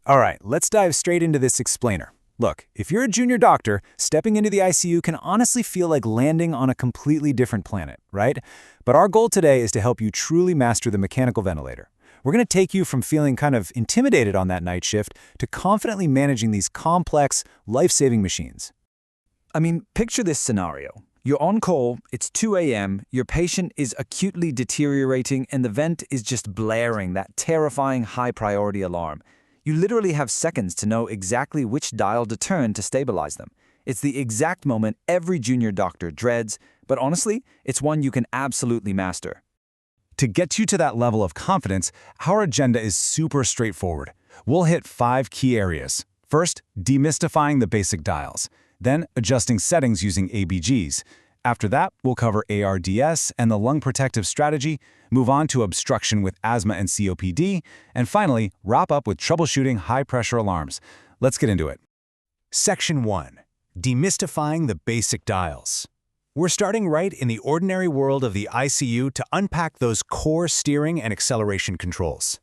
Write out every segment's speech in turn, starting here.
All right, let's dive straight into this explainer. Look, if you're a junior doctor, stepping into the ICU can honestly feel like landing on a completely different planet, right? But our goal today is to help you truly master the mechanical ventilator. We're going to take you from feeling kind of intimidated on that night shift to confidently managing these complex, life-saving machines. I mean, picture this scenario. You're on call, it's 2 a.m., your patient is acutely deteriorating, and the vent is just blaring that terrifying high-priority alarm. You literally have seconds to know exactly which dial to turn to stabilize them. It's the exact moment every junior doctor dreads, but honestly, it's one you can absolutely master. To get you to that level of confidence, our agenda is super straightforward. We'll hit 5 key areas. First, demystifying the basic dials. Then, adjusting settings using ABGs. After that, we'll cover ARDS and the lung protective strategy, move on to obstruction with asthma and COPD, and finally, wrap up with troubleshooting high-pressure alarms. Let's get into it. Section 1. Demystifying the basic dials. We're starting right in the ordinary world of the ICU to unpack those core steering and acceleration controls.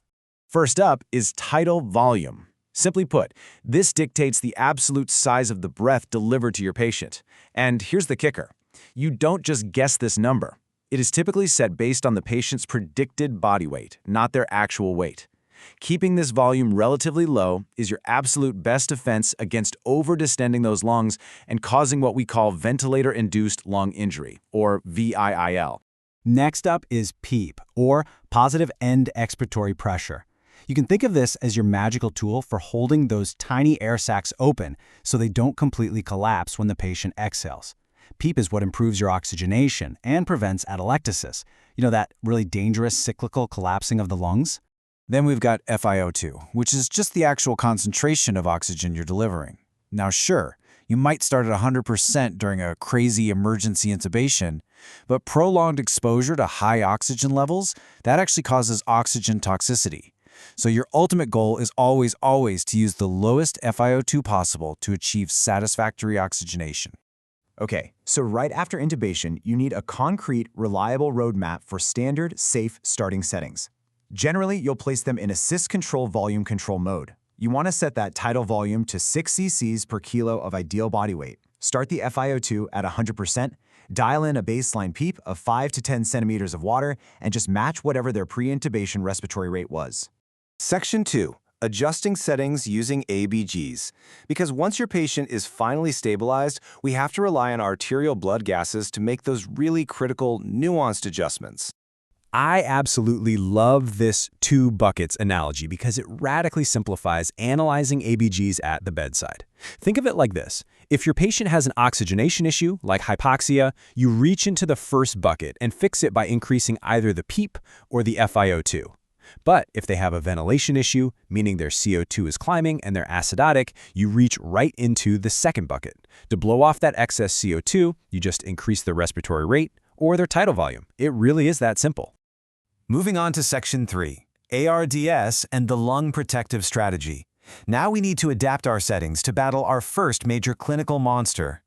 First up is tidal volume. Simply put, this dictates the absolute size of the breath delivered to your patient. And here's the kicker. You don't just guess this number. It is typically set based on the patient's predicted body weight, not their actual weight. Keeping this volume relatively low is your absolute best defense against over-distending those lungs and causing what we call ventilator-induced lung injury, or VIIL. Next up is PEEP, or positive end expiratory pressure. You can think of this as your magical tool for holding those tiny air sacs open so they don't completely collapse when the patient exhales. PEEP is what improves your oxygenation and prevents atelectasis, that really dangerous cyclical collapsing of the lungs. Then we've got FiO₂, which is just the actual concentration of oxygen you're delivering. Now sure, you might start at 100% during a crazy emergency intubation, but prolonged exposure to high oxygen levels, that actually causes oxygen toxicity. So your ultimate goal is always to use the lowest FiO₂ possible to achieve satisfactory oxygenation. Okay, so right after intubation, you need a concrete, reliable roadmap for standard, safe starting settings. Generally, you'll place them in assist control volume control mode. You want to set that tidal volume to 6 cc's per kilo of ideal body weight. Start the FiO₂ at 100%, dial in a baseline PEEP of 5 to 10 centimeters of water, and just match whatever their pre-intubation respiratory rate was. Section 2. Adjusting settings using ABGs. Because once your patient is finally stabilized, we have to rely on arterial blood gases to make those really critical, nuanced adjustments. I absolutely love this 2 buckets analogy because it radically simplifies analyzing ABGs at the bedside. Think of it like this. If your patient has an oxygenation issue, like hypoxia, you reach into the first bucket and fix it by increasing either the PEEP or the FiO₂. But if they have a ventilation issue, meaning their CO2 is climbing and they're acidotic, you reach right into the second bucket. To blow off that excess CO2, you just increase their respiratory rate or their tidal volume. It really is that simple. Moving on to Section 3, ARDS and the lung protective strategy. Now we need to adapt our settings to battle our first major clinical monster.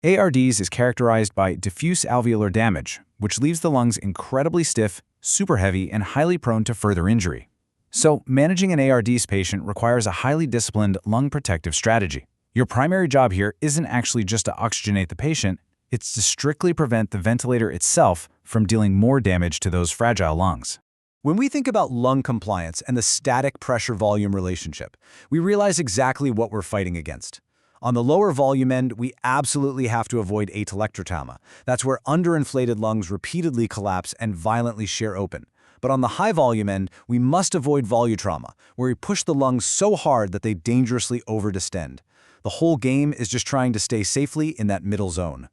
ARDS is characterized by diffuse alveolar damage, which leaves the lungs incredibly stiff, super heavy, and highly prone to further injury. So, managing an ARDS patient requires a highly disciplined lung protective strategy. Your primary job here isn't actually just to oxygenate the patient, it's to strictly prevent the ventilator itself from dealing more damage to those fragile lungs. When we think about lung compliance and the static pressure-volume relationship, we realize exactly what we're fighting against. On the lower volume end, we absolutely have to avoid atelectrotrauma. That's where underinflated lungs repeatedly collapse and violently shear open. But on the high volume end, we must avoid volutrauma, where we push the lungs so hard that they dangerously overdistend. The whole game is just trying to stay safely in that middle zone.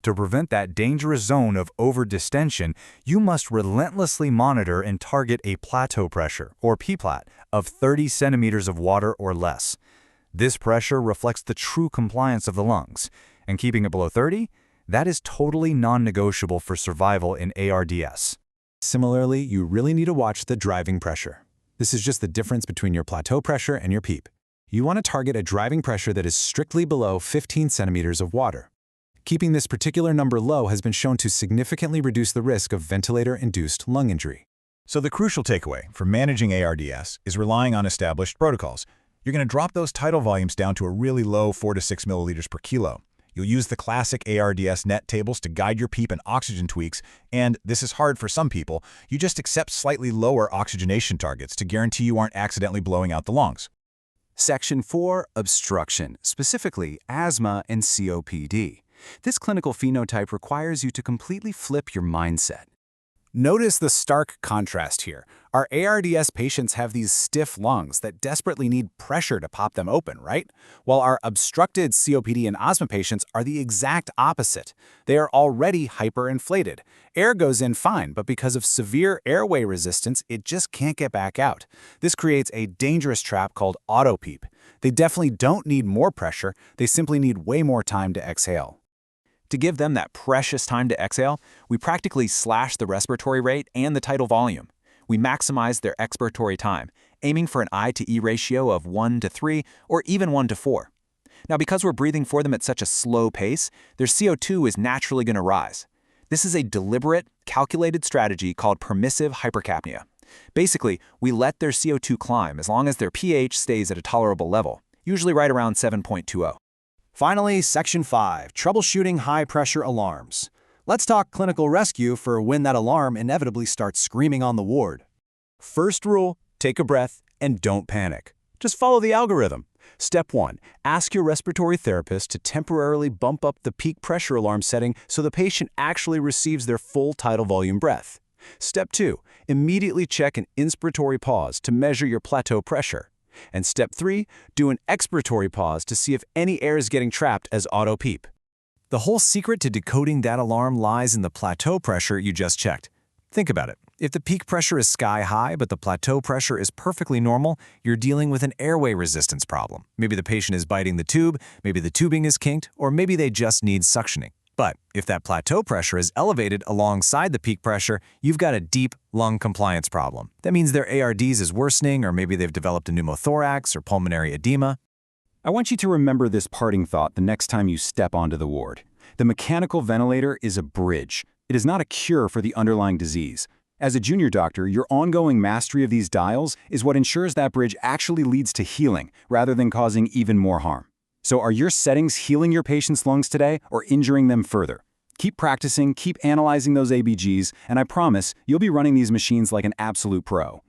To prevent that dangerous zone of overdistension, you must relentlessly monitor and target a plateau pressure, or P-plat, of 30 centimeters of water or less. This pressure reflects the true compliance of the lungs, and keeping it below 30, that is totally non-negotiable for survival in ARDS. Similarly, you really need to watch the driving pressure. This is just the difference between your plateau pressure and your PEEP. You want to target a driving pressure that is strictly below 15 centimeters of water. Keeping this particular number low has been shown to significantly reduce the risk of ventilator-induced lung injury. So the crucial takeaway for managing ARDS is relying on established protocols. You're going to drop those tidal volumes down to a really low 4 to 6 milliliters per kilo. You'll use the classic ARDS net tables to guide your PEEP and oxygen tweaks, and this is hard for some people, you just accept slightly lower oxygenation targets to guarantee you aren't accidentally blowing out the lungs. Section 4, obstruction, specifically asthma and COPD. This clinical phenotype requires you to completely flip your mindset. Notice the stark contrast here. Our ARDS patients have these stiff lungs that desperately need pressure to pop them open, right? While our obstructed COPD and asthma patients are the exact opposite. They are already hyperinflated. Air goes in fine, but because of severe airway resistance, it just can't get back out. This creates a dangerous trap called auto-PEEP. They definitely don't need more pressure, they simply need way more time to exhale. To give them that precious time to exhale, we practically slash the respiratory rate and the tidal volume. We maximize their expiratory time, aiming for an I to E ratio of 1 to 3 or even 1 to 4. Now, because we're breathing for them at such a slow pace, their CO2 is naturally going to rise. This is a deliberate, calculated strategy called permissive hypercapnia. Basically, we let their CO2 climb as long as their pH stays at a tolerable level, usually right around 7.20. Finally, Section 5, troubleshooting high-pressure alarms. Let's talk clinical rescue for when that alarm inevitably starts screaming on the ward. First rule, take a breath and don't panic. Just follow the algorithm. Step 1, ask your respiratory therapist to temporarily bump up the peak pressure alarm setting so the patient actually receives their full tidal volume breath. Step 2, immediately check an inspiratory pause to measure your plateau pressure. And step 3, do an expiratory pause to see if any air is getting trapped as auto-PEEP. The whole secret to decoding that alarm lies in the plateau pressure you just checked. Think about it. If the peak pressure is sky high but the plateau pressure is perfectly normal, you're dealing with an airway resistance problem. Maybe the patient is biting the tube, maybe the tubing is kinked, or maybe they just need suctioning. But if that plateau pressure is elevated alongside the peak pressure, you've got a deep lung compliance problem. That means their ARDS is worsening, or maybe they've developed a pneumothorax or pulmonary edema. I want you to remember this parting thought the next time you step onto the ward. The mechanical ventilator is a bridge. It is not a cure for the underlying disease. As a junior doctor, your ongoing mastery of these dials is what ensures that bridge actually leads to healing, rather than causing even more harm. So are your settings healing your patient's lungs today or injuring them further? Keep practicing, keep analyzing those ABGs, and I promise you'll be running these machines like an absolute pro.